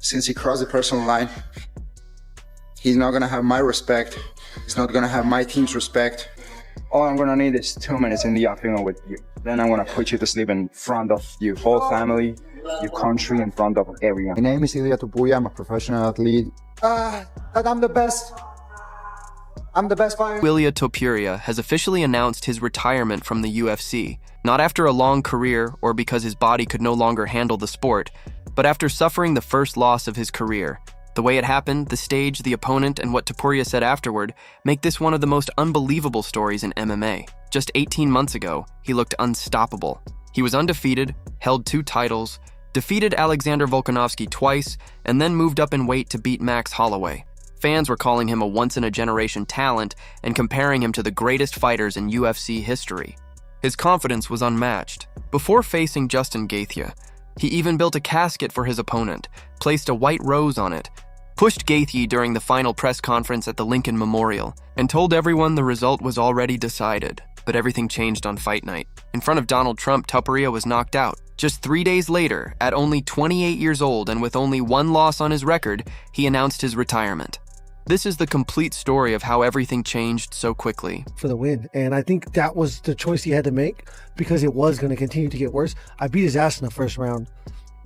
since he crossed the personal line, he's not gonna have my respect. He's not gonna have my team's respect. All I'm gonna need is 2 minutes in the octagon with you. Then I'm gonna put you to sleep in front of your whole family, your country, in front of everyone. My name is Ilia Topuria. I'm a professional athlete. I'm the best. I'm the best fighter. Ilia Topuria has officially announced his retirement from the UFC, not after a long career or because his body could no longer handle the sport, but after suffering the first loss of his career. The way it happened, the stage, the opponent, and what Topuria said afterward make this one of the most unbelievable stories in MMA. Just 18 months ago, he looked unstoppable. He was undefeated, held 2 titles, defeated Alexander Volkanovski twice, and then moved up in weight to beat Max Holloway. Fans were calling him a once-in-a-generation talent and comparing him to the greatest fighters in UFC history. His confidence was unmatched. Before facing Justin Gaethje, he even built a casket for his opponent, placed a white rose on it, pushed Gaethje during the final press conference at the Lincoln Memorial, and told everyone the result was already decided. But everything changed on fight night. In front of Donald Trump, Topuria was knocked out. Just 3 days later, at only 28 years old and with only 1 loss on his record, he announced his retirement. This is the complete story of how everything changed so quickly. For the win. And I think that was the choice he had to make because it was going to continue to get worse. I beat his ass in the first round.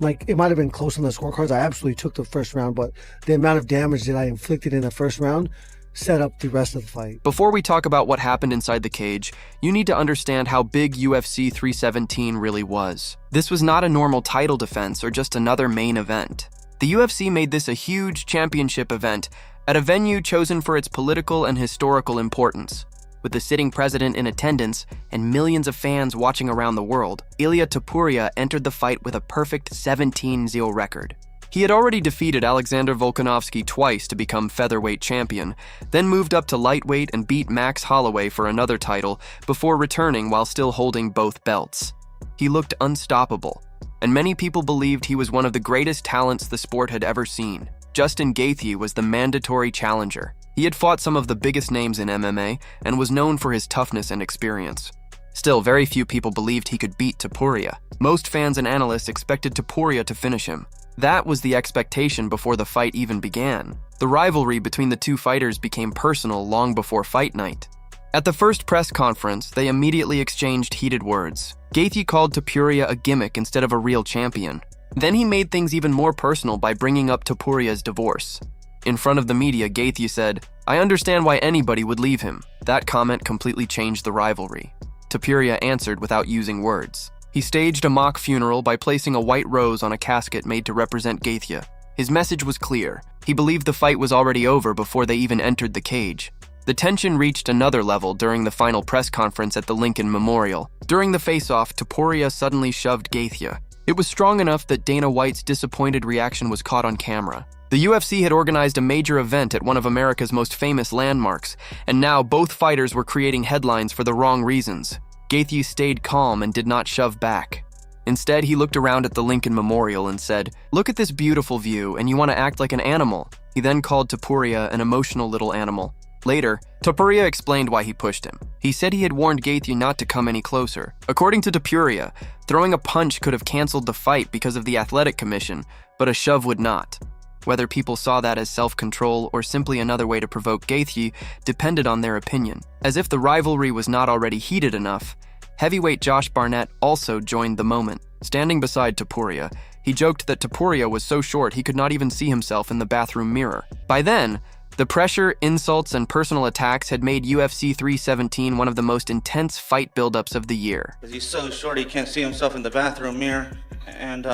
Like, it might have been close on the scorecards. I absolutely took the first round, but the amount of damage that I inflicted in the first round set up the rest of the fight. Before we talk about what happened inside the cage, you need to understand how big UFC 317 really was. This was not a normal title defense or just another main event. The UFC made this a huge championship event at a venue chosen for its political and historical importance. With the sitting president in attendance and millions of fans watching around the world, Ilia Topuria entered the fight with a perfect 17-0 record. He had already defeated Alexander Volkanovski twice to become featherweight champion, then moved up to lightweight and beat Max Holloway for another title before returning while still holding both belts. He looked unstoppable, and many people believed he was one of the greatest talents the sport had ever seen. Justin Gaethje was the mandatory challenger. He had fought some of the biggest names in MMA and was known for his toughness and experience. Still, very few people believed he could beat Topuria. Most fans and analysts expected Topuria to finish him. That was the expectation before the fight even began. The rivalry between the two fighters became personal long before fight night. At the first press conference, they immediately exchanged heated words. Gaethje called Topuria a gimmick instead of a real champion. Then he made things even more personal by bringing up Topuria's divorce. In front of the media, Gaethje said, "I understand why anybody would leave him." That comment completely changed the rivalry. Topuria answered without using words. He staged a mock funeral by placing a white rose on a casket made to represent Gaethje. His message was clear. He believed the fight was already over before they even entered the cage. The tension reached another level during the final press conference at the Lincoln Memorial. During the face-off, Topuria suddenly shoved Gaethje. It was strong enough that Dana White's disappointed reaction was caught on camera. The UFC had organized a major event at one of America's most famous landmarks, and now both fighters were creating headlines for the wrong reasons. Gaethje stayed calm and did not shove back. Instead, he looked around at the Lincoln Memorial and said, "Look at this beautiful view, and you want to act like an animal." He then called Topuria an emotional little animal. Later, Topuria explained why he pushed him. He said he had warned Gaethje not to come any closer. According to Topuria, throwing a punch could have canceled the fight because of the athletic commission, but a shove would not. Whether people saw that as self-control or simply another way to provoke Gaethje depended on their opinion. As if the rivalry was not already heated enough, heavyweight Josh Barnett also joined the moment. Standing beside Topuria, he joked that Topuria was so short he could not even see himself in the bathroom mirror. By then, the pressure, insults, and personal attacks had made UFC 317 one of the most intense fight buildups of the year. He's so short he can't see himself in the bathroom mirror, and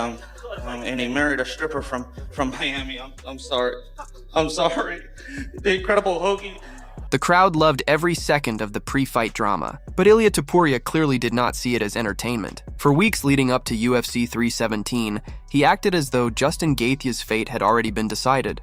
he married a stripper from Miami. I'm sorry. The Incredible Hoagie. The crowd loved every second of the pre-fight drama, but Ilia Topuria clearly did not see it as entertainment. For weeks leading up to UFC 317, he acted as though Justin Gaethje's fate had already been decided.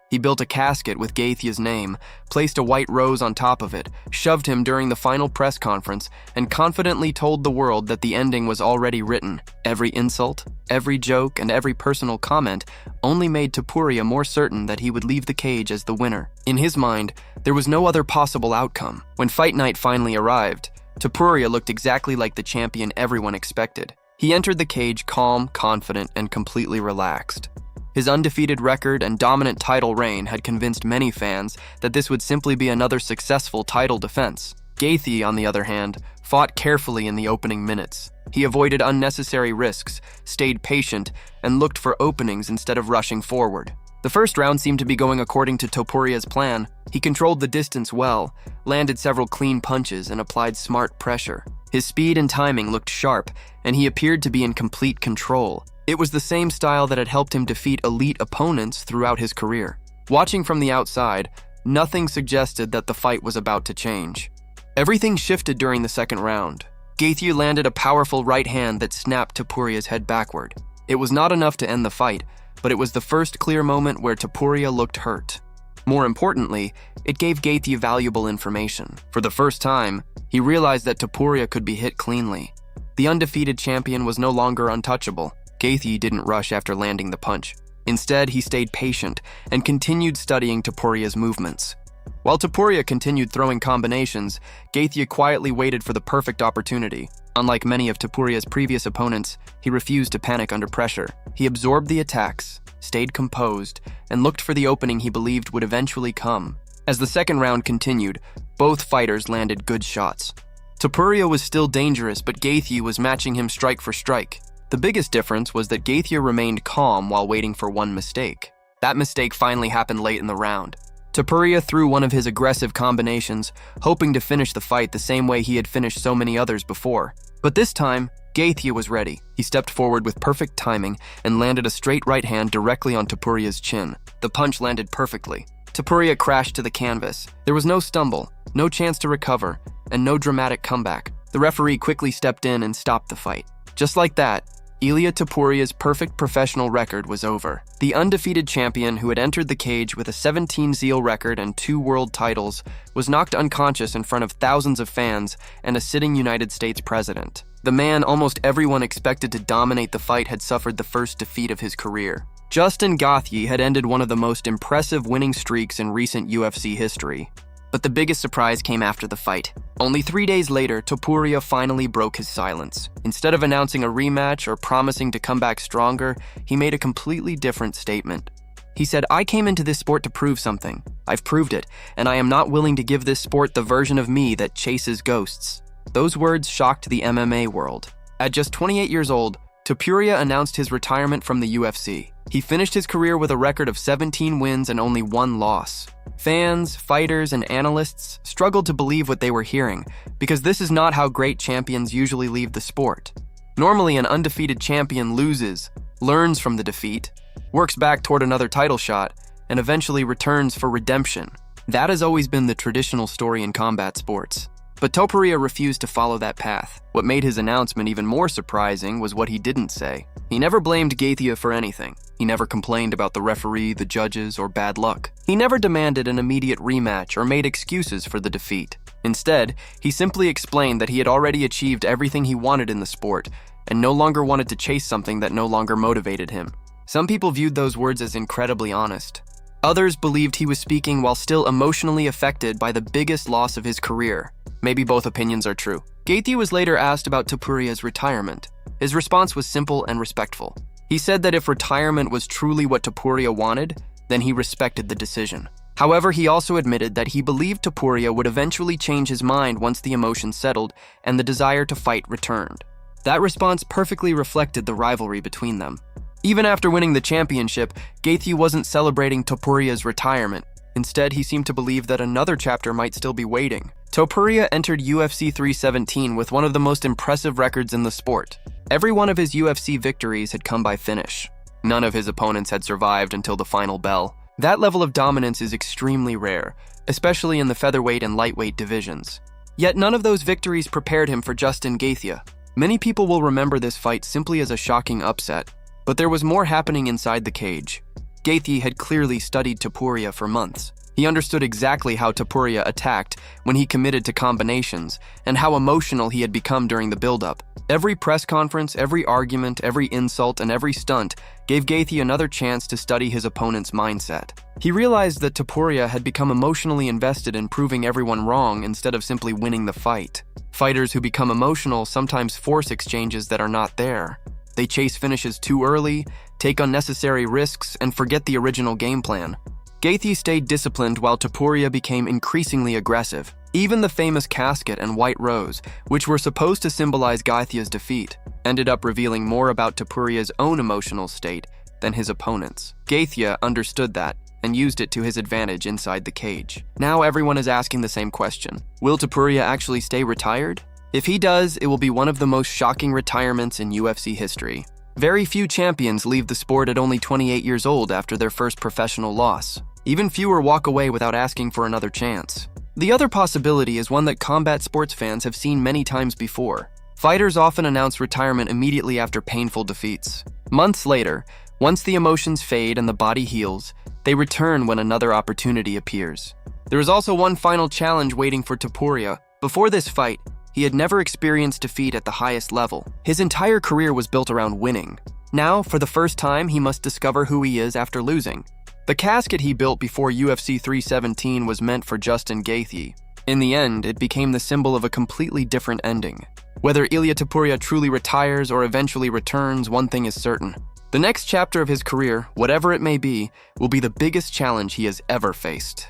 He built a casket with Gaethje's name, placed a white rose on top of it, shoved him during the final press conference, and confidently told the world that the ending was already written. Every insult, every joke, and every personal comment only made Topuria more certain that he would leave the cage as the winner. In his mind, there was no other possible outcome. When fight night finally arrived, Topuria looked exactly like the champion everyone expected. He entered the cage calm, confident, and completely relaxed. His undefeated record and dominant title reign had convinced many fans that this would simply be another successful title defense. Gaethje, on the other hand, fought carefully in the opening minutes. He avoided unnecessary risks, stayed patient, and looked for openings instead of rushing forward. The first round seemed to be going according to Topuria's plan. He controlled the distance well, landed several clean punches, and applied smart pressure. His speed and timing looked sharp, and he appeared to be in complete control. It was the same style that had helped him defeat elite opponents throughout his career. Watching from the outside, nothing suggested that the fight was about to change. Everything shifted during the second round. Gaethje landed a powerful right hand that snapped Topuria's head backward. It was not enough to end the fight, but it was the first clear moment where Topuria looked hurt. More importantly, it gave Gaethje valuable information. For the first time, he realized that Topuria could be hit cleanly. The undefeated champion was no longer untouchable. Gaethje didn't rush after landing the punch. Instead, he stayed patient and continued studying Topuria's movements. While Topuria continued throwing combinations, Gaethje quietly waited for the perfect opportunity. Unlike many of Topuria's previous opponents, he refused to panic under pressure. He absorbed the attacks, stayed composed, and looked for the opening he believed would eventually come. As the second round continued, both fighters landed good shots. Topuria was still dangerous, but Gaethje was matching him strike for strike. The biggest difference was that Gaethje remained calm while waiting for one mistake. That mistake finally happened late in the round. Topuria threw one of his aggressive combinations, hoping to finish the fight the same way he had finished so many others before. But this time, Gaethje was ready. He stepped forward with perfect timing and landed a straight right hand directly on Topuria's chin. The punch landed perfectly. Topuria crashed to the canvas. There was no stumble, no chance to recover, and no dramatic comeback. The referee quickly stepped in and stopped the fight. Just like that, Ilia Topuria's perfect professional record was over. The undefeated champion who had entered the cage with a 17-0 record and 2 world titles was knocked unconscious in front of thousands of fans and a sitting United States president. The man almost everyone expected to dominate the fight had suffered the first defeat of his career. Justin Gaethje had ended one of the most impressive winning streaks in recent UFC history. But the biggest surprise came after the fight. Only 3 days later, Topuria finally broke his silence. Instead of announcing a rematch or promising to come back stronger, he made a completely different statement. He said, "I came into this sport to prove something. I've proved it, and I am not willing to give this sport the version of me that chases ghosts." Those words shocked the MMA world. At just 28 years old, Topuria announced his retirement from the UFC. He finished his career with a record of 17 wins and only 1 loss. Fans, fighters, and analysts struggled to believe what they were hearing, because this is not how great champions usually leave the sport. Normally, an undefeated champion loses, learns from the defeat, works back toward another title shot, and eventually returns for redemption. That has always been the traditional story in combat sports. But Topuria refused to follow that path. What made his announcement even more surprising was what he didn't say. He never blamed Gaethje for anything. He never complained about the referee, the judges, or bad luck. He never demanded an immediate rematch or made excuses for the defeat. Instead, he simply explained that he had already achieved everything he wanted in the sport and no longer wanted to chase something that no longer motivated him. Some people viewed those words as incredibly honest. Others believed he was speaking while still emotionally affected by the biggest loss of his career. Maybe both opinions are true. Gaethje was later asked about Topuria's retirement. His response was simple and respectful. He said that if retirement was truly what Topuria wanted, then he respected the decision. However, he also admitted that he believed Topuria would eventually change his mind once the emotions settled and the desire to fight returned. That response perfectly reflected the rivalry between them. Even after winning the championship, Gaethje wasn't celebrating Topuria's retirement. Instead, he seemed to believe that another chapter might still be waiting. Topuria entered UFC 317 with one of the most impressive records in the sport. Every one of his UFC victories had come by finish. None of his opponents had survived until the final bell. That level of dominance is extremely rare, especially in the featherweight and lightweight divisions. Yet none of those victories prepared him for Justin Gaethje. Many people will remember this fight simply as a shocking upset, but there was more happening inside the cage. Gaethje had clearly studied Topuria for months. He understood exactly how Topuria attacked when he committed to combinations, and how emotional he had become during the build-up. Every press conference, every argument, every insult, and every stunt gave Gaethje another chance to study his opponent's mindset. He realized that Topuria had become emotionally invested in proving everyone wrong instead of simply winning the fight. Fighters who become emotional sometimes force exchanges that are not there. They chase finishes too early, take unnecessary risks, and forget the original game plan. Gaethje stayed disciplined while Topuria became increasingly aggressive. Even the famous casket and white rose, which were supposed to symbolize Gaethje's defeat, ended up revealing more about Topuria's own emotional state than his opponent's. Gaethje understood that and used it to his advantage inside the cage. Now everyone is asking the same question. Will Topuria actually stay retired? If he does, it will be one of the most shocking retirements in UFC history. Very few champions leave the sport at only 28 years old after their first professional loss. Even fewer walk away without asking for another chance. The other possibility is one that combat sports fans have seen many times before. Fighters often announce retirement immediately after painful defeats. Months later, once the emotions fade and the body heals, they return when another opportunity appears. There is also one final challenge waiting for Topuria. Before this fight, he had never experienced defeat at the highest level. His entire career was built around winning. Now, for the first time, he must discover who he is after losing. The casket he built before UFC 317 was meant for Justin Gaethje. In the end, it became the symbol of a completely different ending. Whether Ilia Topuria truly retires or eventually returns, one thing is certain. The next chapter of his career, whatever it may be, will be the biggest challenge he has ever faced.